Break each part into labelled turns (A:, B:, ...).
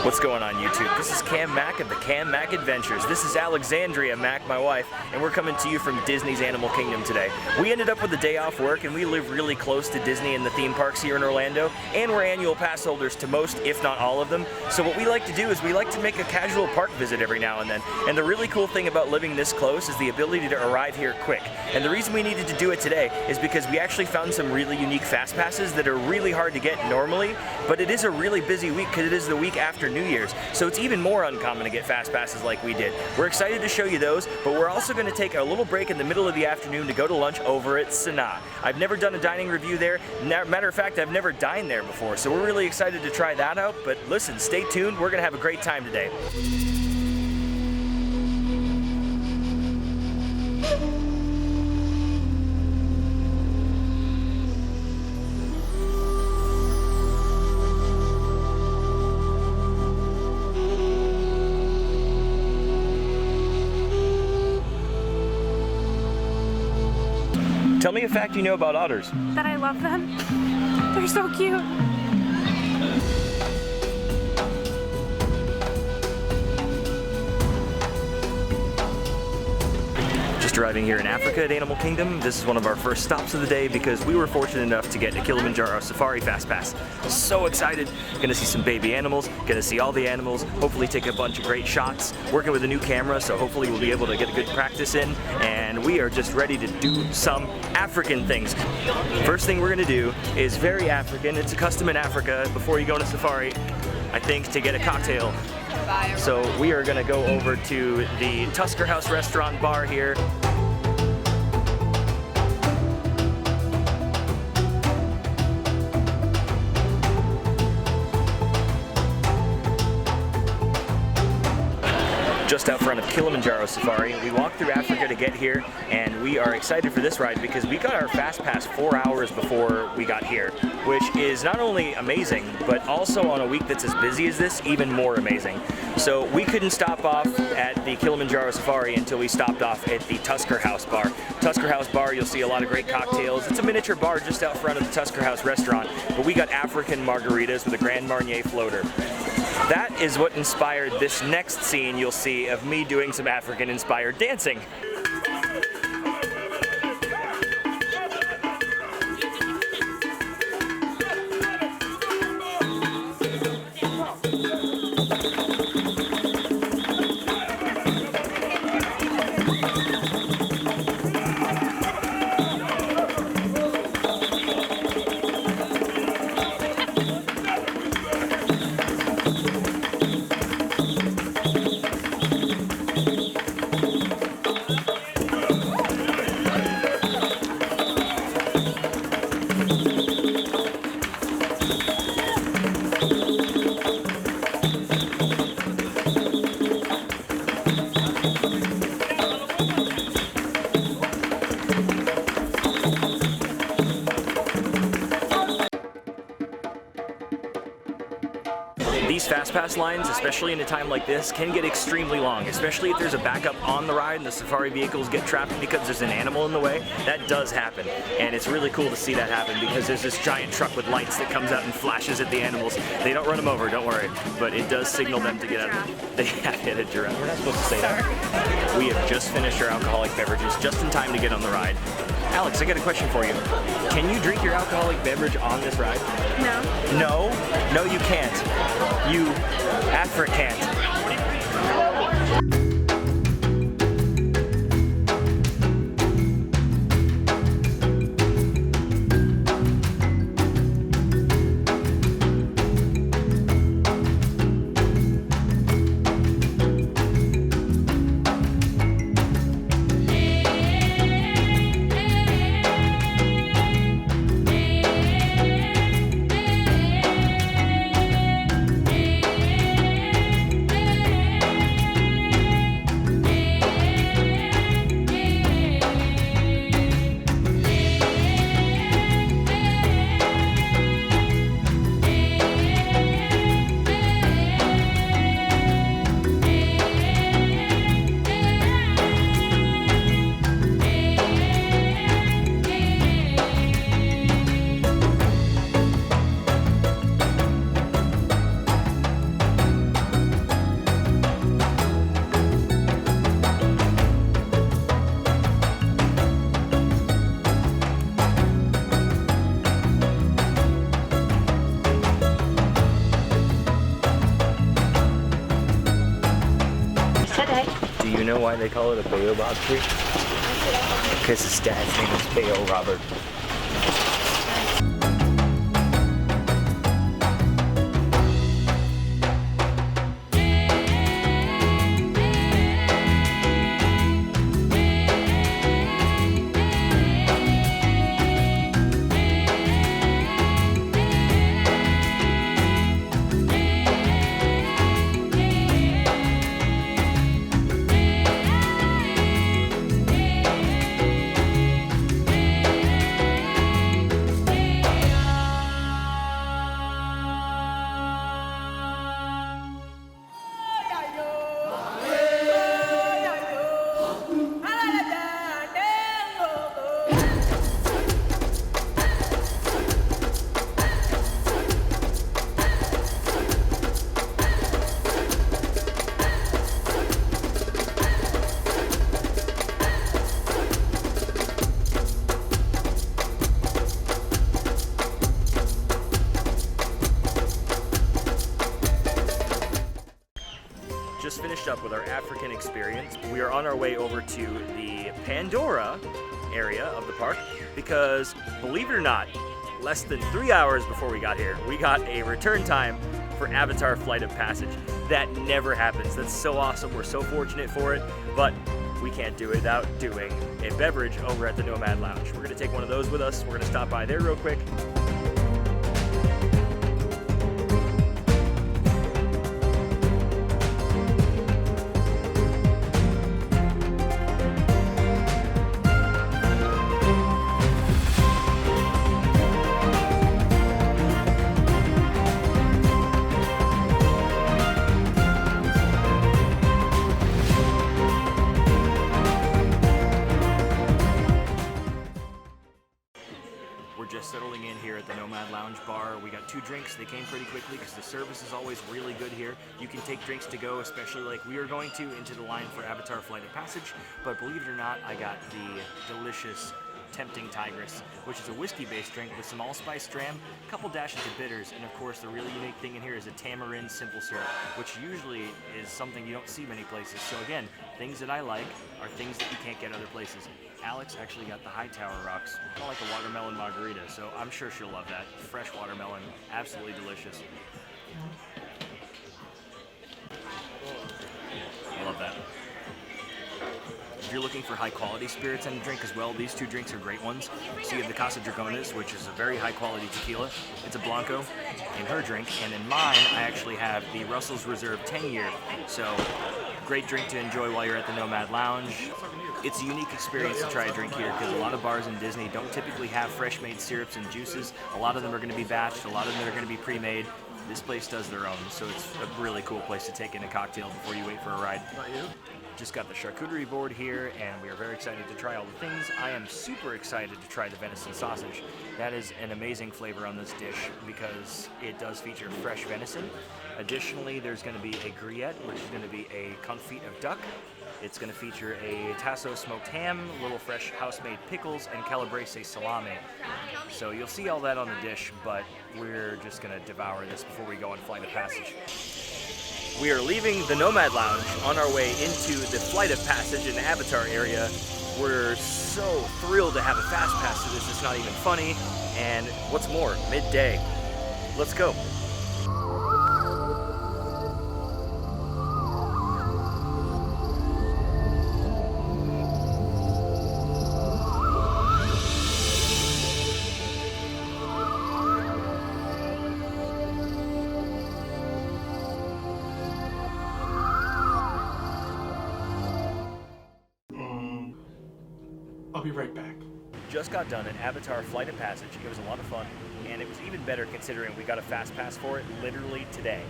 A: What's going on YouTube? This is Cam Mack of the Cam Mack Adventures. This is Alexandria Mack, my wife, and we're coming to you from Disney's Animal Kingdom today. We ended up with a day off work and we live really close to Disney and the theme parks here in Orlando, and we're annual pass holders to most, if not all of them. So what we like to do is we like to make a casual park visit every now and then. And the really cool thing about living this close is the ability to arrive here quick. And the reason we needed to do it today is because we actually found some really unique fast passes that are really hard to get normally, but it is a really busy week because it is the week after New Year's, so it's even more uncommon to get fast passes like we did. We're excited to show you those, but we're also going to take a little break in the middle of the afternoon to go to lunch over at Sanaa. I've never done a dining review there. Matter of fact, I've never dined there before, so we're really excited to try that out. But listen, stay tuned. We're going to have a great time today. Tell me a fact you know about otters.
B: That I love them. They're so cute.
A: Just arriving here in Africa at Animal Kingdom. This is one of our first stops of the day because we were fortunate enough to get a Kilimanjaro Safari Fast Pass. So excited. Gonna see some baby animals, gonna see all the animals, hopefully take a bunch of great shots. Working with a new camera, so hopefully we'll be able to get a good practice in, and we are just ready to do some African things. First thing we're gonna do is very African. It's a custom in Africa before you go on a safari, I think, to get a cocktail. So we are gonna go over to the Tusker House restaurant bar here. Just out front of Kilimanjaro Safari. We walked through Africa to get here, and we are excited for this ride because we got our Fast Pass 4 hours before we got here, which is not only amazing, but also on a week that's as busy as this, even more amazing. So we couldn't stop off at the Kilimanjaro Safari until we stopped off at the Tusker House bar. Tusker House bar, you'll see a lot of great cocktails. It's a miniature bar just out front of the Tusker House restaurant, but we got African margaritas with a Grand Marnier floater. That is what inspired this next scene you'll see of me doing some African-inspired dancing. These Fast Pass lines, especially in a time like this, can get extremely long, especially if there's a backup on the ride and the safari vehicles get trapped because there's an animal in the way. That does happen, and it's really cool to see that happen because there's this giant truck with lights that comes out and flashes at the animals. They don't run them over, don't worry, but it does signal them to get out of it. They have hit a giraffe. We're not supposed to say that. We have just finished our alcoholic beverages just in time to get on the ride. Alex, I got a question for you. Can you drink your alcoholic beverage on this ride?
B: No.
A: No? No, you can't. You African't. know why they call it a baobab tree? Because his dad's name is Bayo Robert. Just finished up with our African experience. We are on our way over to the Pandora area of the park because, believe it or not, less than 3 hours before we got here, we got a return time for Avatar Flight of Passage. That never happens. That's so awesome. We're so fortunate for it, but we can't do it without doing a beverage over at the Nomad Lounge. We're gonna take one of those with us. We're gonna stop by there real quick. Just settling in here at the Nomad Lounge bar. We got 2 drinks. They came pretty quickly because the service is always really good here. You can take drinks to go, especially like we are going to, into the line for Avatar Flight of Passage. But believe it or not, I got the delicious Tempting Tigress, which is a whiskey-based drink with some allspice dram, a couple dashes of bitters, and of course the really unique thing in here is a tamarind simple syrup, which usually is something you don't see many places. So again, things that I like are things that you can't get other places. Alex actually got the Hightower Rocks, kind of like a watermelon margarita, so I'm sure she'll love that. Fresh watermelon, absolutely delicious. I love that. If you're looking for high quality spirits and a drink as well, these 2 drinks are great ones. So you have the Casa Dragones, which is a very high quality tequila. It's a Blanco in her drink, and in mine, I actually have the Russell's Reserve 10-year. So great drink to enjoy while you're at the Nomad Lounge. It's a unique experience to try a drink here because a lot of bars in Disney don't typically have fresh made syrups and juices. A lot of them are going to be batched, a lot of them are going to be pre-made. This place does their own, so it's a really cool place to take in a cocktail before you wait for a ride. Just got the charcuterie board here, and we are very excited to try all the things. I am super excited to try the venison sausage. That is an amazing flavor on this dish because it does feature fresh venison. Additionally, there's going to be a grillette, which is going to be a confit of duck. It's going to feature a tasso smoked ham, little fresh house-made pickles, and calabrese salami. So you'll see all that on the dish, but we're just going to devour this before we go on Flight of Passage. We are leaving the Nomad Lounge on our way into the Flight of Passage in the Avatar area. We're so thrilled to have a fast pass to this, it's not even funny. And what's more, midday. Let's go.
C: I'll be right back.
A: Just got done at Avatar Flight of Passage. It was a lot of fun, and it was even better considering we got a fast pass for it literally today.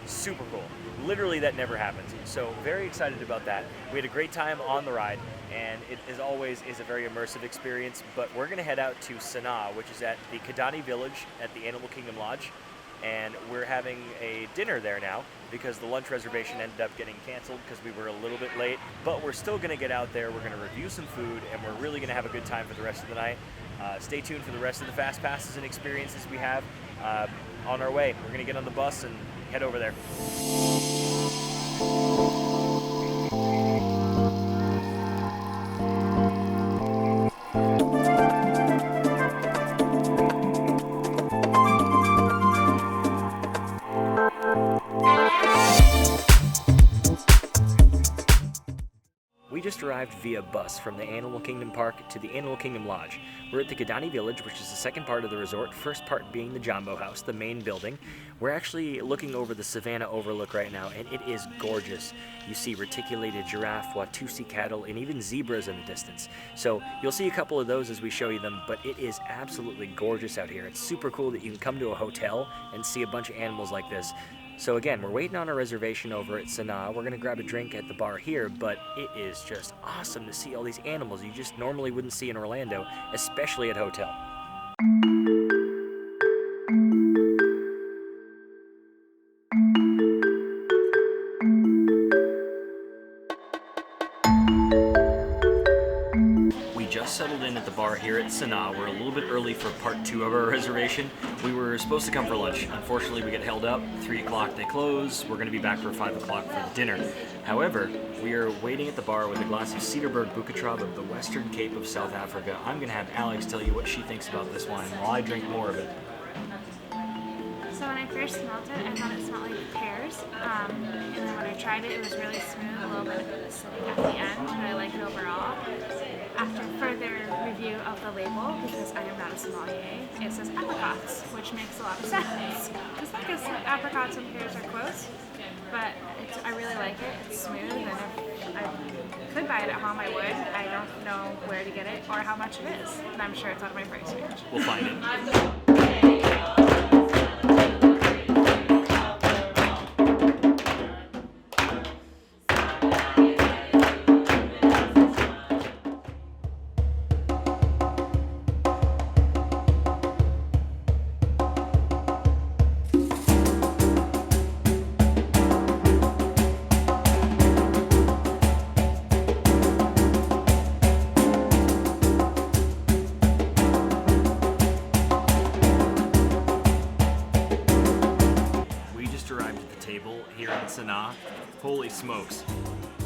A: Super cool. Literally, that never happens. So very excited about that. We had a great time on the ride, and it, as always, is a very immersive experience. But we're going to head out to Sanaa, which is at the Kidani Village at the Animal Kingdom Lodge. And we're having a dinner there now because the lunch reservation ended up getting canceled because we were a little bit late. But we're still going to get out there, we're going to review some food, and we're really going to have a good time for the rest of the night. Stay tuned for the rest of the fast passes and experiences we have on our way. We're going to get on the bus and head over there. just arrived via bus from the Animal Kingdom Park to the Animal Kingdom Lodge. We're at the Kidani Village, which is the second part of the resort, first part being the Jumbo House, the main building. We're actually looking over the Savannah overlook right now, and it is gorgeous. You see reticulated giraffe, Watusi cattle, and even zebras in the distance. So you'll see a couple of those as we show you them, but it is absolutely gorgeous out here. It's super cool that you can come to a hotel and see a bunch of animals like this. So again, we're waiting on a reservation over at Sanaa. We're gonna grab a drink at the bar here, but it is just awesome to see all these animals you just normally wouldn't see in Orlando, especially at hotel. Settled in at the bar here at Sanaa. We're a little bit early for part 2 of our reservation. We were supposed to come for lunch. Unfortunately, we get held up. 3 o'clock they close. We're going to be back for 5 o'clock for the dinner. However, we are waiting at the bar with a glass of Cedarburg Bukatraub of the Western Cape of South Africa. I'm going to have Alex tell you what she thinks about this wine while I drink more of it.
B: So when I first smelled it, I thought it smelled like pears. And then when I tried it, it was really smooth, a little bit acidic at the end, but I like it overall. After further review of the label, because I am not a sommelier, it says apricots, which makes a lot of sense. Because I guess apricots and pears are close, but I really like it. It's smooth, and if I could buy it at home, I would. I don't know where to get it or how much it is, and I'm sure it's out of my price range.
A: We'll find it. Here in Sanaa. Holy smokes,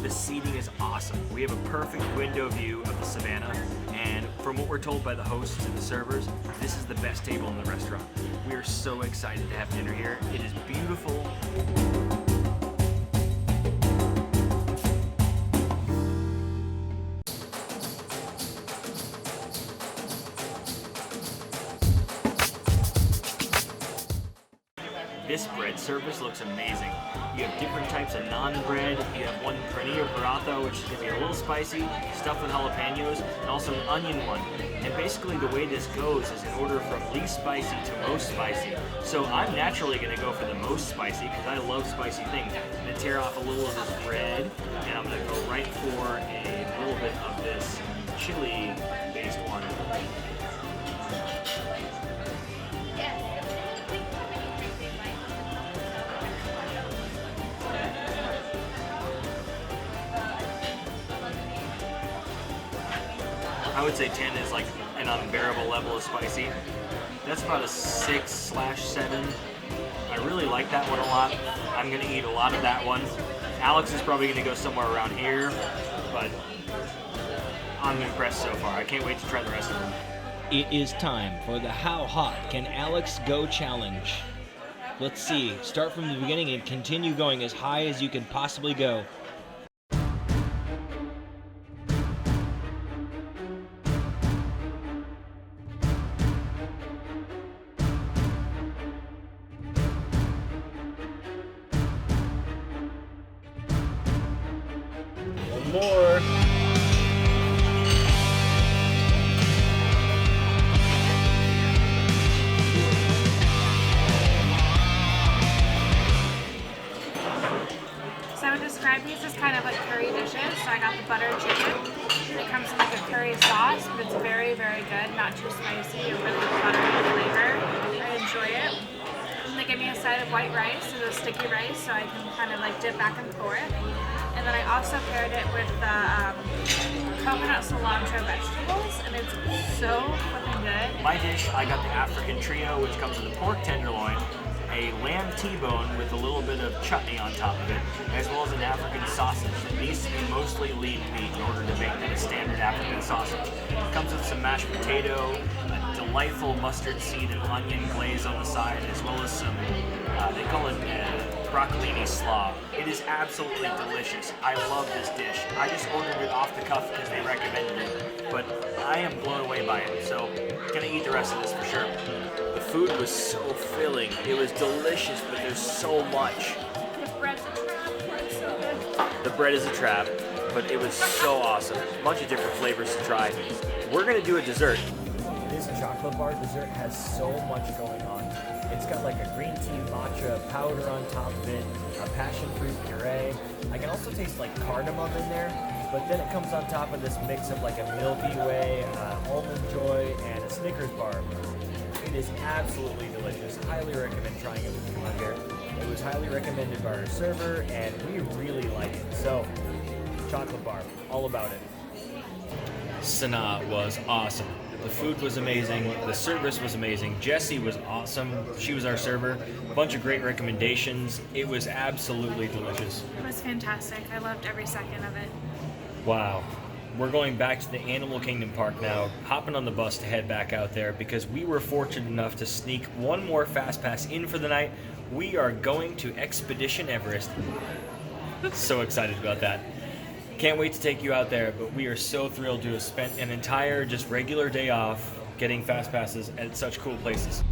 A: the seating is awesome. We have a perfect window view of the Savannah, and from what we're told by the hosts and the servers, this is the best table in the restaurant. We are so excited to have dinner here. It is beautiful. This bread service looks amazing. You have different types of naan bread. You have one pernilla paratha, which is going to be a little spicy, stuffed with jalapenos, and also an onion one. And basically the way this goes is in order from least spicy to most spicy. So I'm naturally going to go for the most spicy because I love spicy things. I'm going to tear off a little of this bread, and I'm going to go right for a little bit of this chili-based one. I would say 10 is like an unbearable level of spicy. That's about a 6/7. I really like that one a lot. I'm gonna eat a lot of that one. Alex is probably gonna go somewhere around here, but I'm impressed so far. I can't wait to try the rest of them.
C: It is time for the How Hot Can Alex Go Challenge. Let's see, start from the beginning and continue going as high as you can possibly go. More.
B: So I would describe these as kind of like curry dishes. So I got the buttered chicken. It comes in like a curry sauce, but it's very, very good. Not too spicy, a really buttery flavor. I enjoy it. And they give me a side of white rice, so the sticky rice, so I can kind of like dip back and forth. And then I also paired it with the coconut cilantro vegetables, and it's so fucking good.
A: My dish, I got the African trio, which comes with a pork tenderloin, a lamb T-bone with a little bit of chutney on top of it, as well as an African sausage that needs to be mostly lean meat in order to make that a standard African sausage. It comes with some mashed potato, a delightful mustard seed and onion glaze on the side, as well as some, they call it broccolini slaw. It is absolutely delicious. I love this dish. I just ordered it off the cuff because they recommended it, but I am blown away by it, so gonna eat the rest of this for sure. The food was so filling. It was delicious, but there's so much.
B: The bread's a trap, it's so good.
A: The bread is a trap, but it was so awesome. A bunch of different flavors to try. We're gonna do a dessert. This chocolate bar dessert has so much going on. It's got like a green tea matcha powder on top of it, a passion fruit puree. I can also taste like cardamom in there, but then it comes on top of this mix of like a Milky Way, almond joy, and a Snickers bar. It is absolutely delicious. Highly recommend trying it when you come out here. It was highly recommended by our server, and we really like it. So, chocolate bar, all about it. Sanaa was awesome. The food was amazing. The service was amazing. Jessie was awesome. She was our server. A bunch of great recommendations. It was absolutely delicious.
B: It was fantastic. I loved every second of it.
A: Wow. We're going back to the Animal Kingdom Park now, hopping on the bus to head back out there because we were fortunate enough to sneak one more FastPass in for the night. We are going to Expedition Everest. So excited about that. Can't wait to take you out there, but we are so thrilled to have spent an entire just regular day off getting FastPasses at such cool places.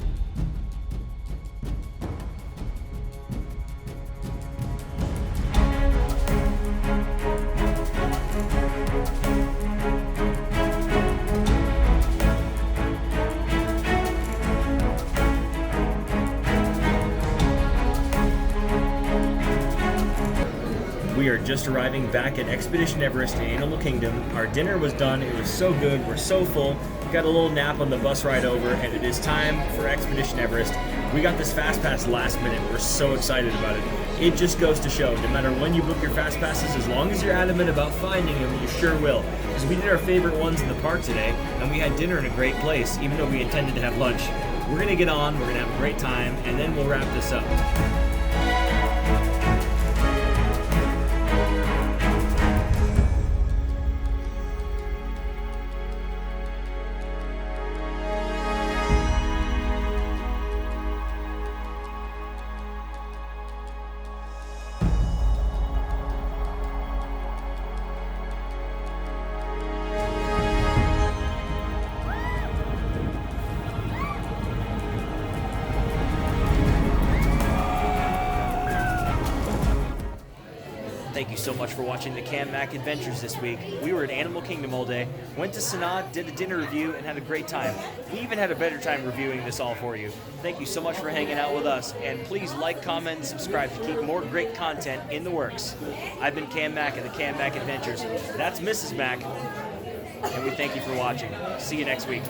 A: We are just arriving back at Expedition Everest in Animal Kingdom. Our dinner was done. It was so good. We're so full. We got a little nap on the bus ride over, and it is time for Expedition Everest. We got this FastPass last minute. We're so excited about it. It just goes to show, no matter when you book your FastPasses, as long as you're adamant about finding them, you sure will. Because we did our favorite ones in the park today, and we had dinner in a great place, even though we intended to have lunch. We're going to get on, we're going to have a great time, and then we'll wrap this up. Thank you so much for watching the Cam Mac Adventures this week. We were at Animal Kingdom all day, went to Sanaa, did a dinner review, and had a great time. We even had a better time reviewing this all for you. Thank you so much for hanging out with us, and please like, comment, and subscribe to keep more great content in the works. I've been Cam Mac at the Cam Mac Adventures. That's Mrs. Mac, and we thank you for watching. See you next week.